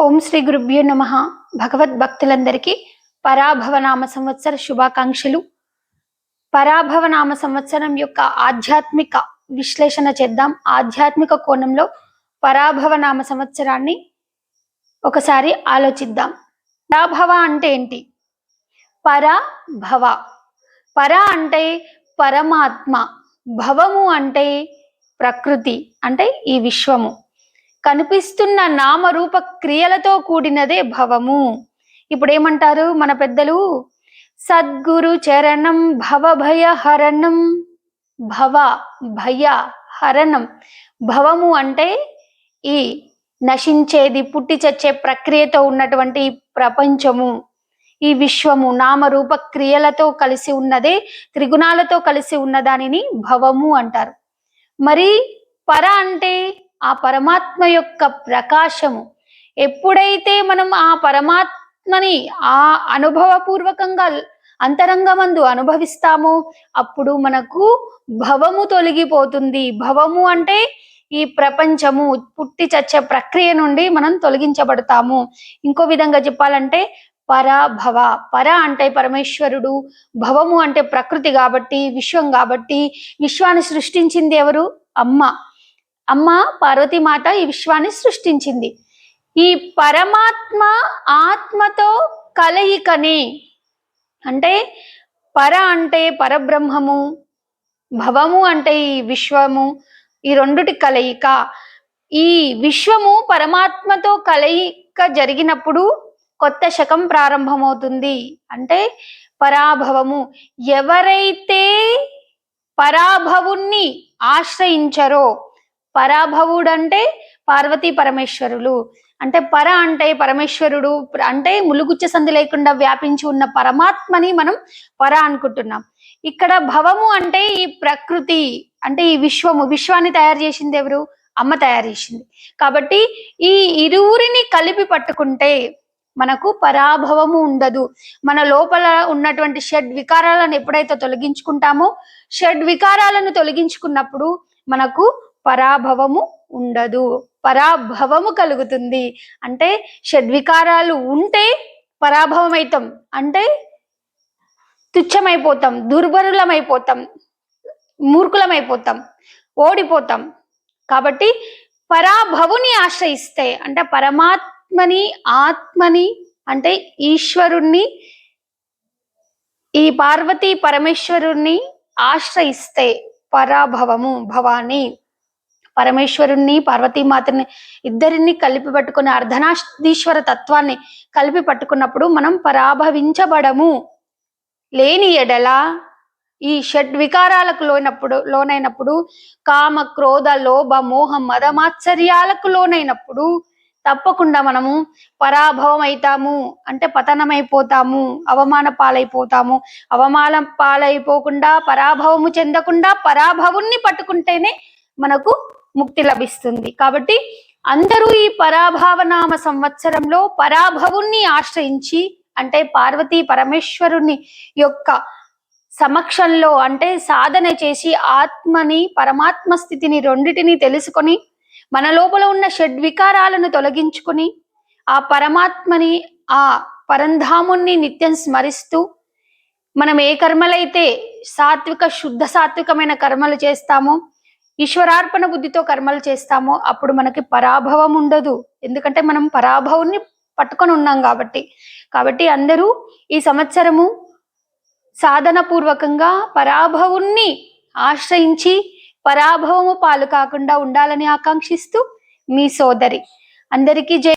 ఓం శ్రీ గురుభ్యో నమః. భగవద్భక్తులందరికీ పరాభవనామ సంవత్సర శుభాకాంక్షలు. పరాభవనామ సంవత్సరం యొక్క ఆధ్యాత్మిక విశ్లేషణ చేద్దాం. ఆధ్యాత్మిక కోణంలో పరాభవనామ సంవత్సరాన్ని ఒకసారి ఆలోచిద్దాం. పరాభవ అంటే ఏంటి? పరభవ. పర అంటే పరమాత్మ, భవము అంటే ప్రకృతి, అంటే ఈ విశ్వము. కనిపిస్తున్న నామరూప క్రియలతో కూడినదే భవము. ఇప్పుడు ఏమంటారు మన పెద్దలు? సద్గురు చరణం భవభయ హరణం. భవ భయ హరణం. భవము అంటే ఈ నశించేది, పుట్టి చచ్చే ప్రక్రియతో ఉన్నటువంటి ప్రపంచము, ఈ విశ్వము నామరూప క్రియలతో కలిసి ఉన్నదే, త్రిగుణాలతో కలిసి ఉన్న దానిని భవము అంటారు. మరి పర అంటే ఆ పరమాత్మ యొక్క ప్రకాశము. ఎప్పుడైతే మనం ఆ పరమాత్మని ఆ అనుభవపూర్వకంగా అంతరంగమందు అనుభవిస్తామో అప్పుడు మనకు భవము తొలగిపోతుంది. భవము అంటే ఈ ప్రపంచము, పుట్టి చచ్చే ప్రక్రియ నుండి మనం తొలగించబడతాము. ఇంకో విధంగా చెప్పాలంటే పరభవ. పర అంటే పరమేశ్వరుడు, భవము అంటే ప్రకృతి కాబట్టి, విశ్వం కాబట్టి. విశ్వాన్ని సృష్టించింది ఎవరు? అమ్మ పార్వతీమాత ఈ విశ్వాన్ని సృష్టించింది. ఈ పరమాత్మ ఆత్మతో కలయికని, అంటే పర అంటే పరబ్రహ్మము, భవము అంటే ఈ విశ్వము, ఈ రెండుటి కలయిక. ఈ విశ్వము పరమాత్మతో కలయిక జరిగినప్పుడు కొత్త శకం ప్రారంభమవుతుంది, అంటే పరాభవము. ఎవరైతే పరాభవుణ్ణి ఆశ్రయించరో, పరాభవుడు అంటే పార్వతీ పరమేశ్వరులు, అంటే పర అంటే పరమేశ్వరుడు, అంటే ములుగుచ్చ సంధి లేకుండా వ్యాపించి ఉన్న పరమాత్మని మనం పర అనుకుంటున్నాం. ఇక్కడ భవము అంటే ఈ ప్రకృతి, అంటే ఈ విశ్వము. విశ్వాన్ని తయారు చేసింది ఎవరు? అమ్మ తయారు చేసింది. కాబట్టి ఈ ఇరువురిని కలిపి పట్టుకుంటే మనకు పరాభవము ఉండదు. మన లోపల ఉన్నటువంటి షడ్ వికారాలను ఎప్పుడైతే తొలగించుకుంటామో, షడ్ వికారాలను తొలగించుకున్నప్పుడు మనకు పరాభవము ఉండదు, పరాభవము కలుగుతుంది. అంటే షడ్వికారాలు ఉంటే పరాభవం అవుతాం, అంటే తుచ్చమైపోతాం, దుర్బరులమైపోతాం, మూర్ఖులమైపోతాం, ఓడిపోతాం. కాబట్టి పరాభవుని ఆశ్రయిస్తే, అంటే పరమాత్మని, ఆత్మని, అంటే ఈశ్వరుణ్ణి, ఈ పార్వతీ పరమేశ్వరుణ్ణి ఆశ్రయిస్తే పరాభవము, భవాని పరమేశ్వరుణ్ణి, పార్వతీమాతని ఇద్దరిని కలిపి పట్టుకుని అర్ధనారీశ్వర తత్వాన్ని కలిపి పట్టుకున్నప్పుడు మనం పరాభవించబడము. లేని ఎడల ఈ షడ్వికారాలకు లోనైనప్పుడు, కామ క్రోధ లోభ మోహ మదమాత్సర్యాలకు లోనైనప్పుడు తప్పకుండా మనము పరాభవం అవుతాము, అంటే పతనమైపోతాము, అవమాన పాలైపోతాము. అవమానం పాలైపోకుండా, పరాభవము చెందకుండా పరాభవుణ్ణి పట్టుకుంటేనే మనకు ముక్తి లభిస్తుంది. కాబట్టి అందరూ ఈ పరాభవనామ సంవత్సరంలో పరాభవుణ్ణి ఆశ్రయించి, అంటే పార్వతీ పరమేశ్వరుని యొక్క సమక్షంలో, అంటే సాధన చేసి ఆత్మని, పరమాత్మ స్థితిని రెండిటిని తెలుసుకొని మన లోపల ఉన్న షడ్వికారాలను తొలగించుకొని ఆ పరమాత్మని, ఆ పరంధాముణ్ణి నిత్యం స్మరిస్తూ మనం ఏ కర్మలైతే సాత్విక, శుద్ధ సాత్వికమైన కర్మలు చేస్తామో, ఈశ్వరార్పణ బుద్ధితో కర్మలు చేస్తామో అప్పుడు మనకి పరాభవం ఉండదు. ఎందుకంటే మనం పరాభవుని పట్టుకొని ఉన్నాం కాబట్టి అందరూ ఈ సంవత్సరము సాధన పూర్వకంగా పరాభవుణ్ణి ఆశ్రయించి పరాభవము పాలు కాకుండా ఉండాలని ఆకాంక్షిస్తూ మీ సోదరి. అందరికీ జై.